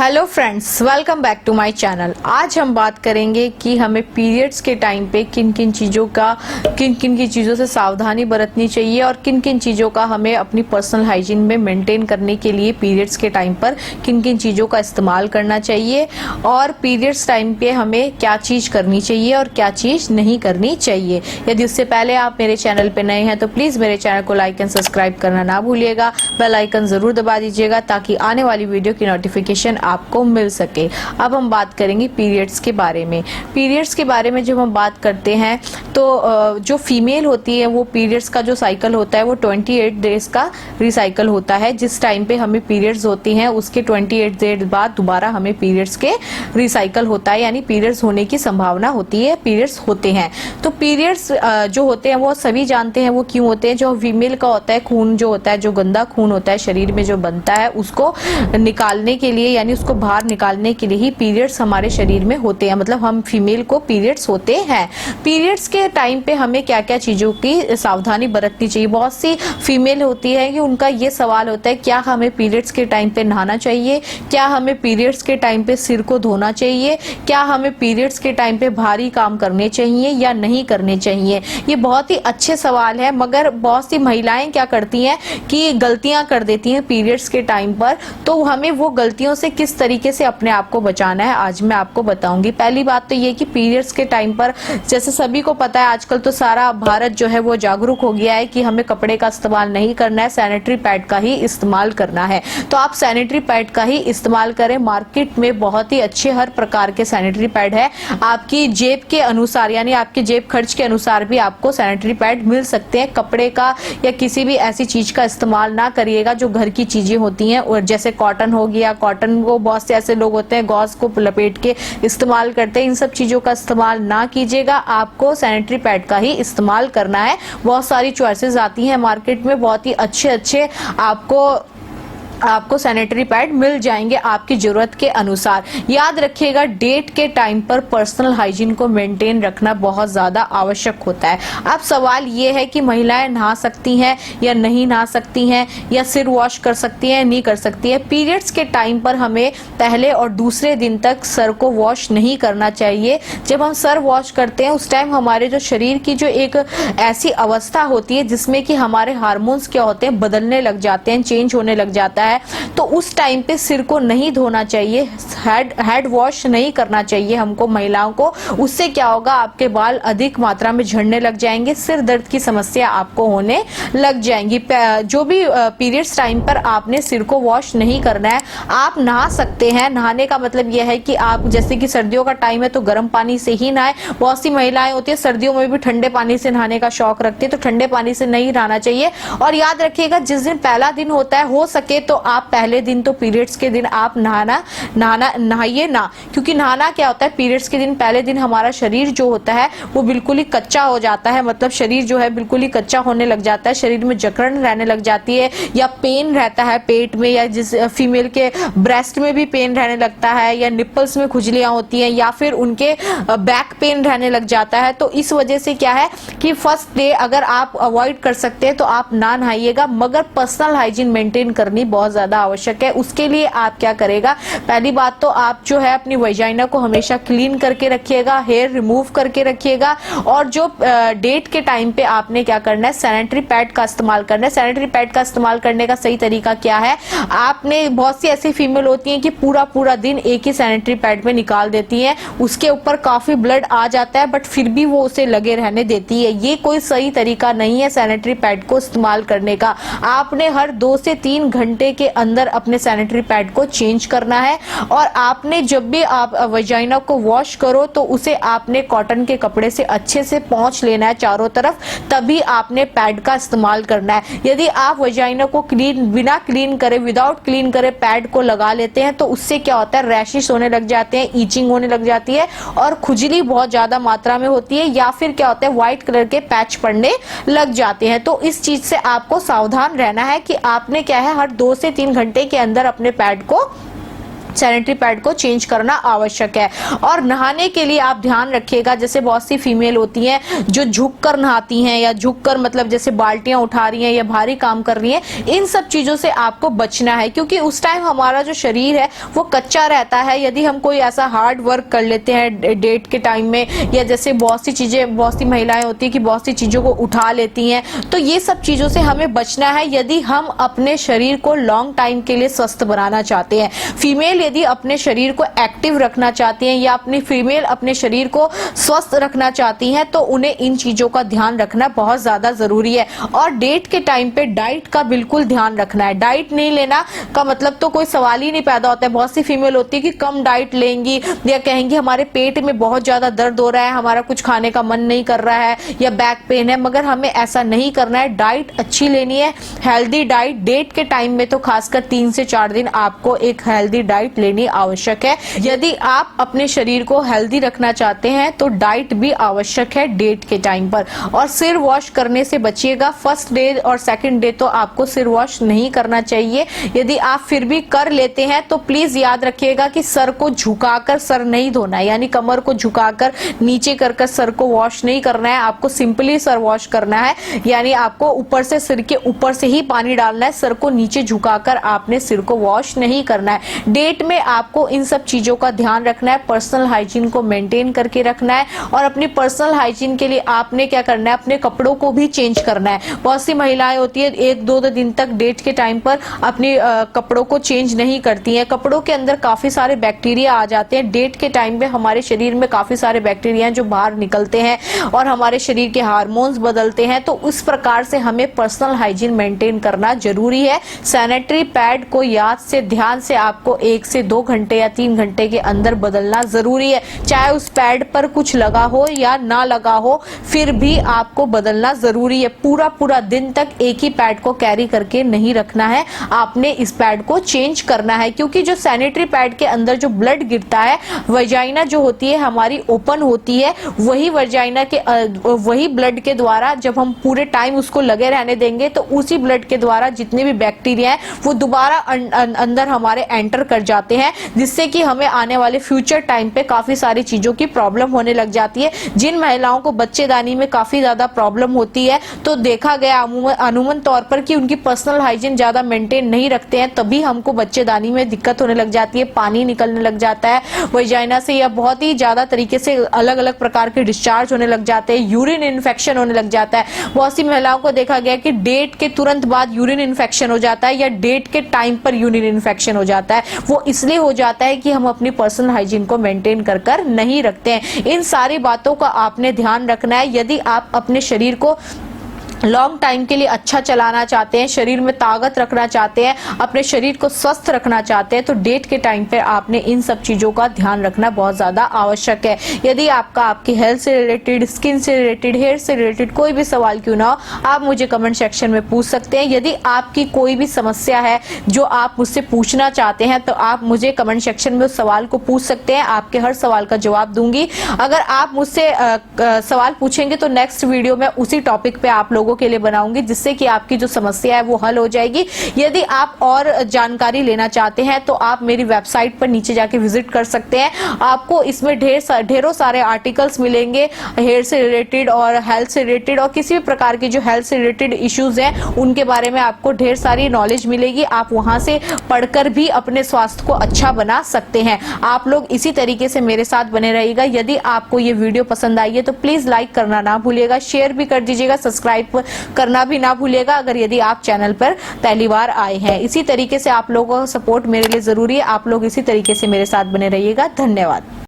Hello friends, welcome back to my channel. आज हम बात करेंगे कि हमें पीरियड्स के टाइम पे किन किन की चीज़ों से सावधानी बरतनी चाहिए और किन किन चीज़ों का हमें अपनी पर्सनल हाइजीन में मेंटेन करने के लिए पीरियड्स के टाइम पर किन किन चीज़ों का इस्तेमाल करना चाहिए और पीरियड्स टाइम पे हमें क्या चीज़ करनी चाहिए और क्या चीज़ नहीं करनी चाहिए। यदि उससे पहले आप मेरे चैनल पे नए हैं तो प्लीज़ मेरे चैनल को लाइक एंड सब्सक्राइब करना ना भूलिएगा। बेल आइकन ज़रूर दबा दीजिएगा ताकि आने वाली वीडियो की नोटिफिकेशन आपको मिल सके। अब हम बात करेंगे पीरियड्स के बारे में। पीरियड्स के बारे में जब हम बात करते हैं तो जो फीमेल होती है वो पीरियड्स का जो साइकिल होता है वो 28 डेज का रिसाइकल होता है। जिस टाइम पे हमें पीरियड्स होती हैं उसके 28 डेज बाद दोबारा हमें पीरियड्स के रिसाइकल होता है, यानी पीरियड्स होने की संभावना होती है, पीरियड्स होते हैं। तो पीरियड्स जो होते हैं वो सभी जानते हैं वो क्यों होते हैं। जो फीमेल का होता है खून जो होता है, जो गंदा खून होता है शरीर में जो बनता है उसको निकालने के लिए, यानी उसको बाहर निकालने के लिए ही पीरियड्स हमारे शरीर में होते हैं। मतलब हम फीमेल को पीरियड्स होते हैं। पीरियड्स के टाइम पे हमें क्या क्या चीजों की सावधानी बरतनी चाहिए। बहुत सी फीमेल होती है कि उनका ये सवाल होता है क्या हमें पीरियड्स के टाइम पे नहाना चाहिए, क्या हमें पीरियड्स के टाइम पे सिर को धोना चाहिए, क्या हमें पीरियड्स के टाइम पे भारी काम करने चाहिए या नहीं करने चाहिए। ये बहुत ही अच्छे सवाल है, मगर बहुत सी महिलाएं क्या करती हैं कि गलतियां कर देती हैं पीरियड्स के टाइम पर। तो हमें वो गलतियों से किस तरीके से अपने आप को बचाना है आज मैं आपको बताऊंगी। पहली बात तो ये कि पीरियड्स के टाइम पर जैसे सभी को पता है आजकल तो सारा भारत जो है वो जागरूक हो गया है कि हमें कपड़े का इस्तेमाल नहीं करना है, सैनिटरी पैड का ही इस्तेमाल करना है। तो आप सैनिटरी पैड का ही इस्तेमाल करें। मार्केट में बहुत ही अच्छे हर प्रकार के सैनिटरी पैड है। आपकी जेब के अनुसार यानी आपके जेब खर्च के अनुसार भी आपको सैनिटरी पैड मिल सकते हैं। कपड़े का या किसी भी ऐसी चीज का इस्तेमाल ना करिएगा जो घर की चीजें होती हैं, और जैसे कॉटन हो गया, कॉटन को बहुत से ऐसे लोग होते हैं गॉज को लपेट के इस्तेमाल करते हैं। इन सब चीजों का इस्तेमाल ना कीजिएगा, आपको सैनिटरी पैड का ही इस्तेमाल करना है। बहुत सारी चॉइसेस आती हैं मार्केट में, बहुत ही अच्छे अच्छे आपको सैनिटरी पैड मिल जाएंगे आपकी जरूरत के अनुसार। याद रखिएगा डेट के टाइम पर पर्सनल हाइजीन को मेंटेन रखना बहुत ज्यादा आवश्यक होता है। अब सवाल ये है कि महिलाएं नहा सकती हैं या नहीं नहा सकती हैं, या सिर वॉश कर सकती हैं नहीं कर सकती है। पीरियड्स के टाइम पर हमें पहले और दूसरे दिन तक सर को वॉश नहीं करना चाहिए। जब हम सर वॉश करते हैं उस टाइम हमारे जो शरीर की जो एक ऐसी अवस्था होती है जिसमें कि हमारे हार्मोन्स क्या होते हैं बदलने लग जाते हैं, चेंज होने लग जाता है। तो उस टाइम पे सिर को नहीं धोना चाहिए, हेड वॉश नहीं करना चाहिए हमको महिलाओं को। उससे क्या होगा, आपके बाल अधिक मात्रा में झड़ने लग जाएंगे, सिर दर्द की समस्या आपको होने लग जाएंगी। जो भी पीरियड्स टाइम पर आपने सिर को वॉश नहीं करना है। आप नहा सकते हैं, नहाने का मतलब यह है कि आप जैसे कि सर्दियों का टाइम है तो गर्म पानी से ही नहाए। बहुत सी महिलाएं होती है सर्दियों में भी ठंडे पानी से नहाने का शौक रखती है, तो ठंडे पानी से नहीं नहाना चाहिए। और याद रखिएगा जिस दिन पहला दिन होता है हो सके तो आप पहले दिन तो पीरियड्स के दिन आप नहाइए ना, क्योंकि नहाना क्या होता है पीरियड्स के दिन पहले दिन हमारा शरीर जो होता है वो बिल्कुल ही कच्चा हो जाता है। मतलब शरीर जो है बिल्कुल ही कच्चा होने लग जाता है, शरीर में जकड़न रहने लग जाती है या पेन रहता है पेट में, या जिस फीमेल के ब्रेस्ट में भी पेन रहने लगता है, या निप्पल्स में खुजलियां होती हैं, या फिर उनके बैक पेन रहने लग जाता है। तो इस वजह से क्या है कि फर्स्ट डे अगर आप अवॉइड कर सकते हैं तो आप ना नहाइएगा, मगर पर्सनल हाइजीन मेंटेन करनी बहुत ज्यादा आवश्यक है। उसके लिए आप क्या करेगा, पहली बात तो आप जो है अपनी वजाइना को हमेशा क्लीन करके रखिएगा, हेयर रिमूव करके रखिएगा। और जो डेट के टाइम पे आपने क्या करना है, सैनिटरी पैड का इस्तेमाल करना है। सैनिटरी पैड का इस्तेमाल करने का सही तरीका क्या है, आपने बहुत सी ऐसी फीमेल होती हैं कि पूरा दिन एक ही सैनिटरी पैड में निकाल देती हैं, उसके ऊपर काफी ब्लड आ जाता है बट फिर भी वो उसे लगे रहने देती है। ये कोई सही तरीका नहीं है सैनिटरी पैड को इस्तेमाल करने का। आपने हर 2 से 3 घंटे के अंदर अपने सैनिटरी पैड को चेंज करना है। और आपने जब भी आप वजाइना को वॉश करो तो उसे आपने कॉटन के कपड़े से अच्छे से पोंछ लेना है चारों तरफ, तभी आपने पैड का इस्तेमाल करना है। यदि आप वजाइना को बिना क्लीन करे, विदाउट क्लीन करे पैड को लगा लेते हैं तो उससे क्या होता है, रैशेस होने लग जाते हैं, ईचिंग होने लग जाती है और खुजली बहुत ज्यादा मात्रा में होती है, या फिर क्या होता है व्हाइट कलर के पैच पड़ने लग जाते हैं। तो इस चीज से आपको सावधान रहना है कि आपने क्या है हर 2 से 3 घंटे के अंदर अपने पैड को सैनिटरी पैड को चेंज करना आवश्यक है। और नहाने के लिए आप ध्यान रखिएगा, जैसे बहुत सी फीमेल होती हैं जो झुककर नहाती हैं या झुककर मतलब जैसे बाल्टियां उठा रही हैं या भारी काम कर रही हैं, इन सब चीजों से आपको बचना है, क्योंकि उस टाइम हमारा जो शरीर है वो कच्चा रहता है। यदि हम कोई ऐसा हार्ड वर्क कर लेते हैं डेट के टाइम में, या जैसे बहुत सी चीजें, बहुत सी महिलाएं होती है कि बहुत सी चीजों को उठा लेती हैं, तो ये सब चीजों से हमें बचना है यदि हम अपने शरीर को लॉन्ग टाइम के लिए स्वस्थ बनाना चाहते हैं। फीमेल यदि अपने शरीर को एक्टिव रखना चाहती हैं या अपनी फीमेल अपने शरीर को स्वस्थ रखना चाहती हैं, तो उन्हें इन चीजों का ध्यान रखना बहुत ज्यादा जरूरी है। और डेट के टाइम पे डाइट का बिल्कुल ध्यान रखना है। डाइट नहीं लेना का मतलब तो कोई सवाल ही नहीं पैदा होता है। बहुत सी फीमेल होती है कि कम डाइट लेंगी या कहेंगी हमारे पेट में बहुत ज्यादा दर्द हो रहा है, हमारा कुछ खाने का मन नहीं कर रहा है या बैक पेन है, मगर हमें ऐसा नहीं करना है। डाइट अच्छी लेनी है, हेल्दी डाइट। डेट के टाइम में तो खासकर 3 से 4 दिन आपको एक हेल्दी डाइट लेनी आवश्यक है। यदि आप अपने शरीर को हेल्दी रखना चाहते हैं तो डाइट भी आवश्यक है डेट के टाइम पर। और सिर वॉश करने से बचिएगा। फर्स्ट डे और सेकंड डे तो आपको सिर वॉश नहीं करना चाहिए। यदि आप फिर भी कर लेते हैं तो प्लीज याद रखिएगा कि सर को झुकाकर सर नहीं धोना है, यानी कमर को झुकाकर नीचे कर सर को वॉश नहीं करना है। आपको सिंपली सर वॉश करना है, यानी आपको ऊपर से, सिर के ऊपर से ही पानी डालना है, सर को नीचे झुकाकर आपने सिर को वॉश नहीं करना है। डेट में आपको इन सब चीजों का ध्यान रखना है, पर्सनल हाइजीन को मेंटेन करके रखना है। और अपनी पर्सनल हाइजीन के लिए आपने क्या करना है, अपने कपड़ों को भी चेंज करना है। बहुत सी महिलाएं होती है 1-2 दिन तक डेट के टाइम पर अपने कपड़ों को चेंज नहीं करती हैं। कपड़ों के अंदर काफी सारे बैक्टीरिया आ जाते हैं। डेट के टाइम पे हमारे शरीर में काफी सारे बैक्टीरिया जो बाहर निकलते हैं और हमारे शरीर के हार्मोन्स बदलते हैं। तो उस प्रकार से हमें पर्सनल हाइजीन मेंटेन करना जरूरी है। सैनिटरी पैड को याद से, ध्यान से आपको 1 से 2 घंटे या 3 घंटे के अंदर बदलना जरूरी है। चाहे उस पैड पर कुछ लगा हो या ना लगा हो, फिर भी आपको बदलना जरूरी है। पूरा दिन तक एक ही पैड को कैरी करके नहीं रखना है, आपने इस पैड को चेंज करना है। क्योंकि जो सैनिटरी पैड के अंदर जो ब्लड गिरता है, वजाइना जो होती है हमारी ओपन होती है, वही वजाइना के वही ब्लड के द्वारा जब हम पूरे टाइम उसको लगे रहने देंगे तो उसी ब्लड के द्वारा जितने भी बैक्टीरिया हैं वो दोबारा अंदर हमारे एंटर कर जाते हैं, जिससे कि हमें आने वाले फ्यूचर टाइम पे काफी सारी चीजों की प्रॉब्लम होने लग जाती है। जिन महिलाओं को बच्चेदानी में काफी ज्यादा प्रॉब्लम होती है, तो देखा गया अमूमन तौर पर कि उनकी पर्सनल हाइजीन ज्यादा मेंटेन नहीं रखते हैं, तभी हमको बच्चेदानी में दिक्कत होने लग जाती है, पानी निकलने लग जाता है वजाइना से, या बहुत ही ज्यादा तरीके से अलग अलग प्रकार के डिस्चार्ज होने लग जाते हैं, यूरिन इन्फेक्शन होने लग जाता है। बहुत सी महिलाओं को देखा गया कि डेट के तुरंत बाद यूरिन इन्फेक्शन हो जाता है या डेट के टाइम पर यूरिन इन्फेक्शन हो जाता है। वो इसलिए हो जाता है कि हम अपनी पर्सनल हाइजीन को मेंटेन कर नहीं रखते हैं। इन सारी बातों का आपने ध्यान रखना है। यदि आप अपने शरीर को लॉन्ग टाइम के लिए अच्छा चलाना चाहते हैं, शरीर में ताकत रखना चाहते हैं, अपने शरीर को स्वस्थ रखना चाहते हैं, तो डेट के टाइम पे आपने इन सब चीजों का ध्यान रखना बहुत ज्यादा आवश्यक है। यदि आपका आपकी हेल्थ से रिलेटेड, स्किन से रिलेटेड, हेयर से रिलेटेड कोई भी सवाल क्यों ना हो, आप मुझे कमेंट सेक्शन में पूछ सकते हैं। यदि आपकी कोई भी समस्या है जो आप मुझसे पूछना चाहते हैं, तो आप मुझे कमेंट सेक्शन में उस सवाल को पूछ सकते हैं। आपके हर सवाल का जवाब दूंगी। अगर आप मुझसे सवाल पूछेंगे तो नेक्स्ट वीडियो में उसी टॉपिक पे आप लोगों के लिए बनाऊंगी, जिससे कि आपकी जो समस्या है वो हल हो जाएगी। यदि आप और जानकारी लेना चाहते हैं तो आप मेरी वेबसाइट पर नीचे जाके विजिट कर सकते हैं। आपको इसमें ढेरों सारे आर्टिकल्स मिलेंगे हेयर से रिलेटेड और हेल्थ से रिलेटेड, और किसी भी प्रकार की जो हेल्थ से रिलेटेड इश्यूज हैं उनके बारे में आपको ढेर सारी नॉलेज मिलेगी। आप वहां से पढ़कर भी अपने स्वास्थ्य को अच्छा बना सकते हैं। आप लोग इसी तरीके से मेरे साथ बने रहिएगा। यदि आपको ये वीडियो पसंद आई है तो प्लीज लाइक करना ना भूलिएगा, शेयर भी कर दीजिएगा, सब्सक्राइब करना भी ना भूलिएगा अगर यदि आप चैनल पर पहली बार आए हैं। इसी तरीके से आप लोगों का सपोर्ट मेरे लिए जरूरी है। आप लोग इसी तरीके से मेरे साथ बने रहिएगा। धन्यवाद।